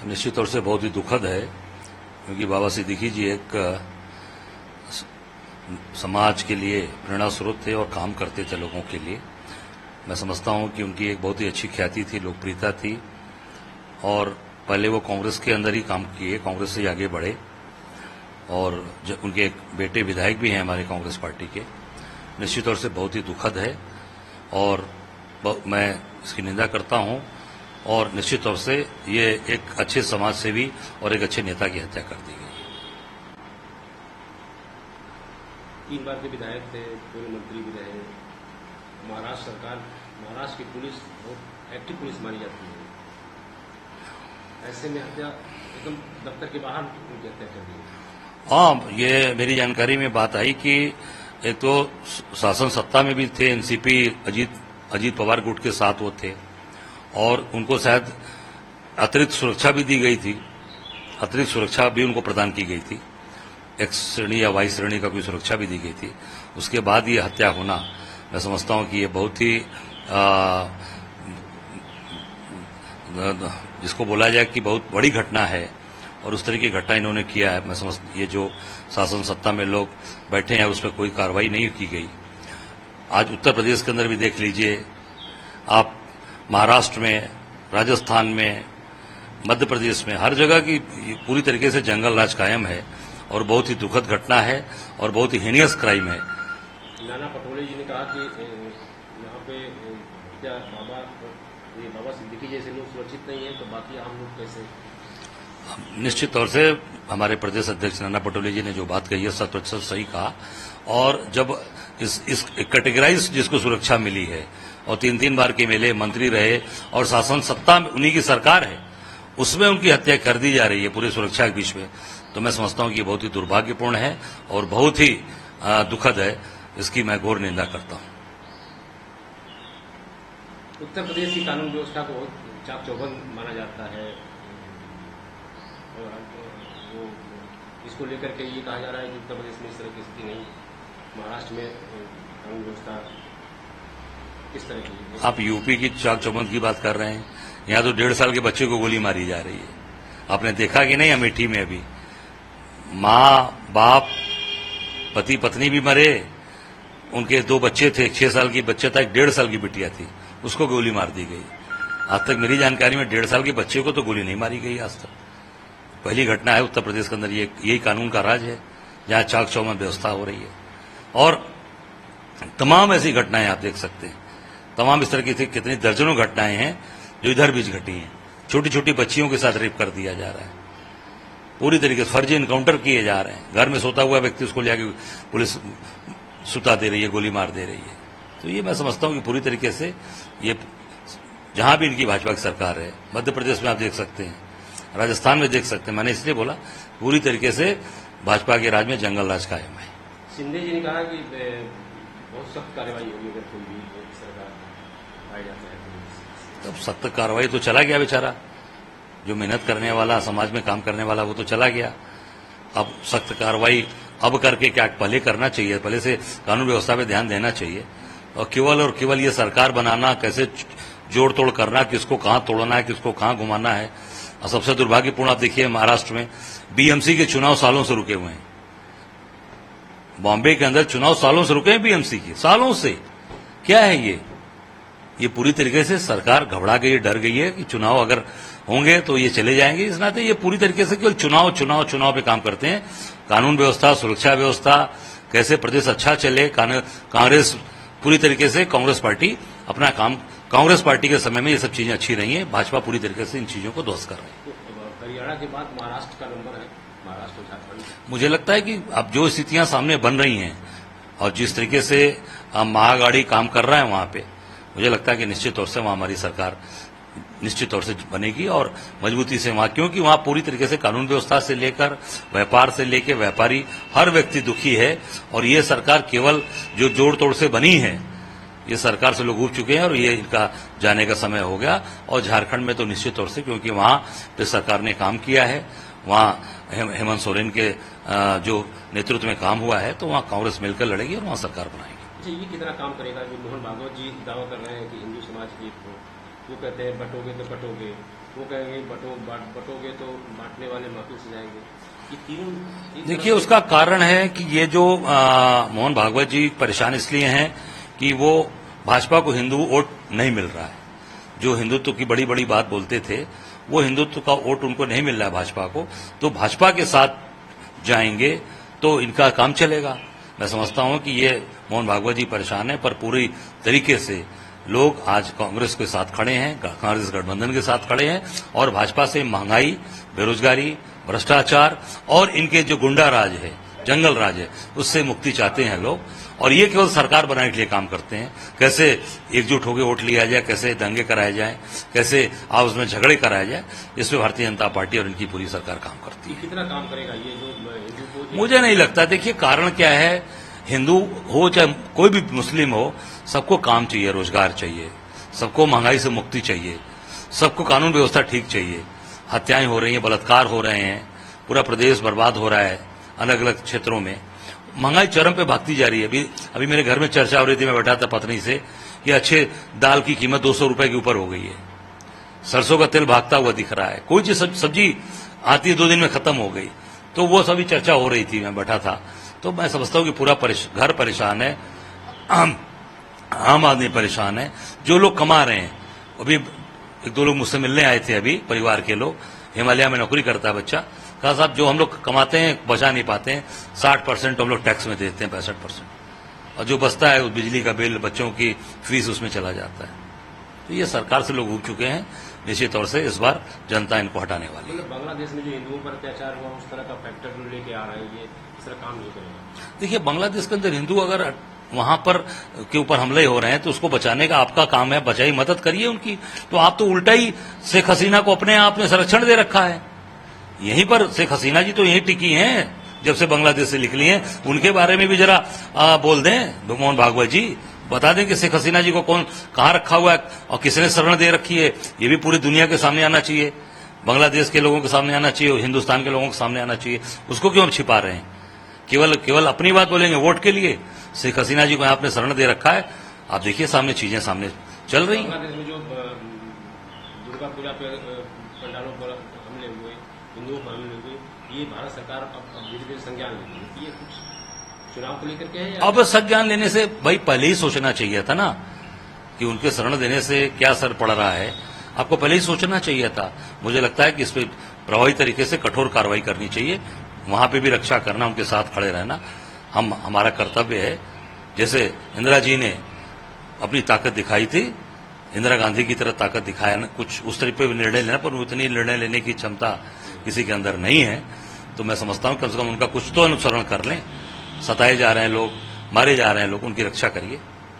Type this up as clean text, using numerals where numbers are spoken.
निश्चित तौर से बहुत ही दुखद है, क्योंकि बाबा सिद्दीकी जी एक समाज के लिए प्रेरणा स्रोत थे और काम करते थे लोगों के लिए। मैं समझता हूं कि उनकी एक बहुत ही अच्छी ख्याति थी, लोकप्रियता थी, और पहले वो कांग्रेस के अंदर ही काम किए, कांग्रेस से आगे बढ़े, और उनके एक बेटे विधायक भी हैं हमारे कांग्रेस पार्टी के। निश्चित तौर से बहुत ही दुखद है और मैं इसकी निंदा करता हूं, और निश्चित तौर से ये एक अच्छे समाज सेवी और एक अच्छे नेता की हत्या कर दी गई। 3 बार के विधायक थे, पूर्व मंत्री भी रहे। महाराष्ट्र सरकार, महाराष्ट्र की पुलिस बहुत एक्टिव पुलिस मानी जाती है, ऐसे में हत्या एकदम दफ्तर के बाहर उनकी हत्या कर दी। हाँ, ये मेरी जानकारी में बात आई कि एक तो शासन सत्ता में भी थे, एनसीपी अजीत पवार गुट के साथ वो थे, और उनको शायद अतिरिक्त सुरक्षा भी दी गई थी, अतिरिक्त सुरक्षा भी उनको प्रदान की गई थी, एक्स श्रेणी या वाई श्रेणी का कोई सुरक्षा भी दी गई थी। उसके बाद ये हत्या होना, मैं समझता हूं कि ये बहुत ही जिसको बोला जाए कि बहुत बड़ी घटना है, और उस तरह की घटना इन्होंने किया है। मैं समझ, ये जो शासन सत्ता में लोग बैठे हैं उस पर कोई कार्रवाई नहीं की गई। आज उत्तर प्रदेश के अंदर भी देख लीजिए आप, महाराष्ट्र में, राजस्थान में, मध्य प्रदेश में, हर जगह की पूरी तरीके से जंगल राज कायम है, और बहुत ही दुखद घटना है और बहुत ही हीनियस क्राइम है। नाना पटोले जी ने कहा कि यहाँ पे क्या बाबा सिद्दीकी जैसे लोग सुरक्षित नहीं है, तो बाकी आम लोग कैसे? निश्चित तौर से हमारे प्रदेश अध्यक्ष नाना पटोले जी ने जो बात कही है 100% सही कहा, और जब इस कैटेगराइज जिसको सुरक्षा मिली है, और 3 बार के मेले मंत्री रहे, और शासन सत्ता में उन्हीं की सरकार है, उसमें उनकी हत्या कर दी जा रही है पूरी सुरक्षा के बीच में, तो मैं समझता हूं कि ये बहुत ही दुर्भाग्यपूर्ण है और बहुत ही दुखद है। इसकी मैं घोर निंदा करता हूं। उत्तर प्रदेश की कानून व्यवस्था को बहुत चाक चौबंद माना जाता है, और वो इसको लेकर के ये कहा जा रहा है कि उत्तर प्रदेश में इस तरह की स्थिति नहीं, महाराष्ट्र में कानून व्यवस्था किस तरह की? आप यूपी की चाक चौबंद की बात कर रहे हैं, यहां तो 1.5 साल के बच्चे को गोली मारी जा रही है। आपने देखा कि नहीं अमेठी में? अभी माँ बाप पति पत्नी भी मरे, उनके 2 बच्चे थे, 6 साल की बच्चा था, 1.5 साल की बिटिया थी, उसको गोली मार दी गई। आज तक मेरी जानकारी में 1.5 साल के बच्चे को तो गोली नहीं मारी गई आज तक। पहली घटना है उत्तर प्रदेश के अंदर, यही कानून का राज है जहां चाक चौबंद व्यवस्था हो रही है, और तमाम ऐसी घटनाएं आप देख सकते हैं। तमाम इस तरह की कितनी दर्जनों घटनाएं हैं जो इधर बीच घटी हैं। छोटी छोटी बच्चियों के साथ रेप कर दिया जा रहा है, पूरी तरीके से फर्जी इनकाउंटर किए जा रहे हैं। घर में सोता हुआ व्यक्ति उसको ले पुलिस सुता दे रही है, गोली मार दे रही है। तो ये मैं समझता हूं कि पूरी तरीके से ये जहां भी इनकी भाजपा की सरकार है, मध्य प्रदेश में आप देख सकते हैं, राजस्थान में देख सकते हैं, मैंने इसलिए बोला पूरी तरीके से भाजपा के राज में जंगल राज कायम है। शिंदे जी ने कहा कि बहुत सख्त कार्रवाई होगी अगर कोई भी सरकार पाया जाता है। तब सख्त कार्रवाई तो चला गया बेचारा, जो मेहनत करने वाला, समाज में काम करने वाला, वो तो चला गया। अब सख्त कार्रवाई अब करके क्या, पहले करना चाहिए, पहले से कानून व्यवस्था पे ध्यान देना चाहिए, और केवल ये सरकार बनाना, कैसे जोड़ तोड़ करना, किसको कहां तोड़ना है, किसको कहां घुमाना है। और सबसे दुर्भाग्यपूर्ण आप देखिए महाराष्ट्र में बीएमसी के चुनाव सालों से रुके हुए हैं। बॉम्बे के अंदर चुनाव सालों से रुके हैं बीएमसी के, सालों से। क्या है ये पूरी तरीके से सरकार घबरा गई है, डर गई है कि चुनाव अगर होंगे तो ये चले जाएंगे। इस नाते ये पूरी तरीके से केवल चुनाव पे काम करते हैं। कानून व्यवस्था, सुरक्षा व्यवस्था, कैसे प्रदेश अच्छा चले, कांग्रेस पूरी तरीके से, कांग्रेस पार्टी अपना काम, कांग्रेस पार्टी के समय में ये सब चीजें अच्छी रही हैं, भाजपा पूरी तरीके से इन चीजों को ध्वस्त कर रही है। हरियाणा के बाद महाराष्ट्र का नंबर है, महाराष्ट्र और झारखंड। मुझे लगता है कि अब जो स्थितियां सामने बन रही हैं और जिस तरीके से महाआघाड़ी काम कर रहा है वहां पे, मुझे लगता है कि निश्चित तौर से वहां हमारी सरकार निश्चित तौर से बनेगी, और मजबूती से वहां, क्योंकि वहां पूरी तरीके से कानून व्यवस्था से लेकर व्यापार से लेकर व्यापारी हर व्यक्ति दुखी है, और ये सरकार केवल जो जोड़ तोड़ से बनी है, ये सरकार से लोग उब चुके हैं, और ये इनका जाने का समय हो गया। और झारखंड में तो निश्चित तौर से, क्योंकि वहां पे सरकार ने काम किया है, वहां हेमंत सोरेन के जो नेतृत्व में काम हुआ है, तो वहां कांग्रेस मिलकर लड़ेगी और वहां सरकार बनाएगी। ये कितना काम करेगा? जो मोहन भागवत जी दावा कर रहे हैं कि हिंदू समाज की, वो कहते हैं बटोगे तो बटोगे, वो कहेंगे बटोगे तो बांटने वाले माफी से जाएंगे। ये तीनों एक देखिए, तरफ उसका कारण है कि ये जो मोहन भागवत जी परेशान इसलिए हैं कि वो भाजपा को हिंदू वोट नहीं मिल रहा है। जो हिंदुत्व की बड़ी बड़ी बात बोलते थे, वो हिंदुत्व का वोट उनको नहीं मिल रहा है भाजपा को, तो भाजपा के साथ जाएंगे तो इनका काम चलेगा। मैं समझता हूं कि ये मोहन भागवत जी परेशान है, पर पूरी तरीके से लोग आज कांग्रेस के साथ खड़े हैं, कांग्रेस गठबंधन के साथ खड़े हैं और भाजपा से महंगाई, बेरोजगारी, भ्रष्टाचार और इनके जो गुंडा राज है, जंगल राज है, उससे मुक्ति चाहते हैं लोग। और ये केवल सरकार बनाने के लिए काम करते हैं। कैसे एकजुट होकर वोट लिया जाए, कैसे दंगे कराए जाए, कैसे आपस में झगड़े कराए जाए, इसमें भारतीय जनता पार्टी और इनकी पूरी सरकार काम करती है। ये कितना काम करेगा ये जो हिंदू को मुझे नहीं लगता। देखिए, कारण क्या है, हिंदू हो चाहे कोई भी मुस्लिम हो, सबको काम चाहिए, रोजगार चाहिए, सबको महंगाई से मुक्ति चाहिए, सबको कानून व्यवस्था ठीक चाहिए। हत्याएं हो रही हैं, बलात्कार हो रहे हैं, पूरा प्रदेश बर्बाद हो रहा है अलग अलग क्षेत्रों में, महंगाई चरम पे भागती जा रही है। अभी मेरे घर में चर्चा हो रही थी, मैं बैठा था पत्नी से, कि अच्छे दाल की कीमत 200 रुपए के ऊपर हो गई है, सरसों का तेल भागता हुआ दिख रहा है, कोई चीज सब्जी आती है 2 दिन में खत्म हो गई। तो वो सभी चर्चा हो रही थी, मैं बैठा था। तो मैं समझता हूं कि पूरा घर परेशान है, आम आदमी परेशान है। जो लोग कमा रहे हैं, अभी 1-2 लोग मुझसे मिलने आए थे, अभी परिवार के लोग, हिमालय में नौकरी करता है बच्चा, कहा साहब जो हम लोग कमाते हैं बचा नहीं पाते हैं, 60% हम लोग टैक्स में देते हैं, 65%, और जो बचता है उस बिजली का बिल, बच्चों की फीस उसमें चला जाता है। तो ये सरकार से लोग उब चुके हैं। निश्चित तौर से इस बार जनता इनको हटाने वाली है। मतलब बांग्लादेश में जो हिंदुओं पर अत्याचार हुआ, उस तरह का फैक्टर जो लेके आ रहे हैं, ये इस तरह काम नहीं करेगा। देखिए, बांग्लादेश के अंदर हिंदू अगर वहां पर के ऊपर हमले हो रहे हैं तो उसको बचाने का आपका काम है, बचाई मदद करिए उनकी। तो आप तो उल्टा ही शेख हसीना को अपने आप में संरक्षण दे रखा है। यहीं पर शेख हसीना जी तो यहीं टिकी हैं जब से बांग्लादेश से निकली हैं। उनके बारे में भी जरा बोल दें मोहन भागवत जी, बता दें कि शेख हसीना जी को कौन कहां रखा हुआ है और किसने शरण दे रखी है। ये भी पूरी दुनिया के सामने आना चाहिए, बांग्लादेश के लोगों के सामने आना चाहिए, हिंदुस्तान के लोगों के सामने आना चाहिए। उसको क्यों हम छिपा रहे हैं? केवल अपनी बात बोलेंगे वोट के लिए। शेख हसीना जी को आपने शरण दे रखा है। आप देखिए सामने चीजें सामने चल रही हैं। बांग्लादेश में जो दुर्गा पूजा पे पंडालों पर हमले हुए, हिंदुओं पर हमले हुए, ये भारत सरकार अब धीरे धीरे संज्ञान लेती है। ये कुछ चुनाव को लेकर के है या अब संज्ञान लेने से भाई पहले ही सोचना चाहिए था ना कि उनके शरण देने से क्या असर पड़ रहा है। आपको पहले ही सोचना चाहिए था। मुझे लगता है कि इस पर प्रभावी तरीके से कठोर कार्रवाई करनी चाहिए, वहां पे भी रक्षा करना, उनके साथ खड़े रहना हमारा कर्तव्य है। जैसे इंदिरा जी ने अपनी ताकत दिखाई थी, इंदिरा गांधी की तरह ताकत दिखाया ना, कुछ उस तरीके पे निर्णय लेना, पर उतनी निर्णय लेने की क्षमता किसी के अंदर नहीं है। तो मैं समझता हूं कम से कम उनका कुछ तो अनुसरण कर लें। सताए जा रहे हैं लोग, मारे जा रहे हैं लोग, उनकी रक्षा करिए।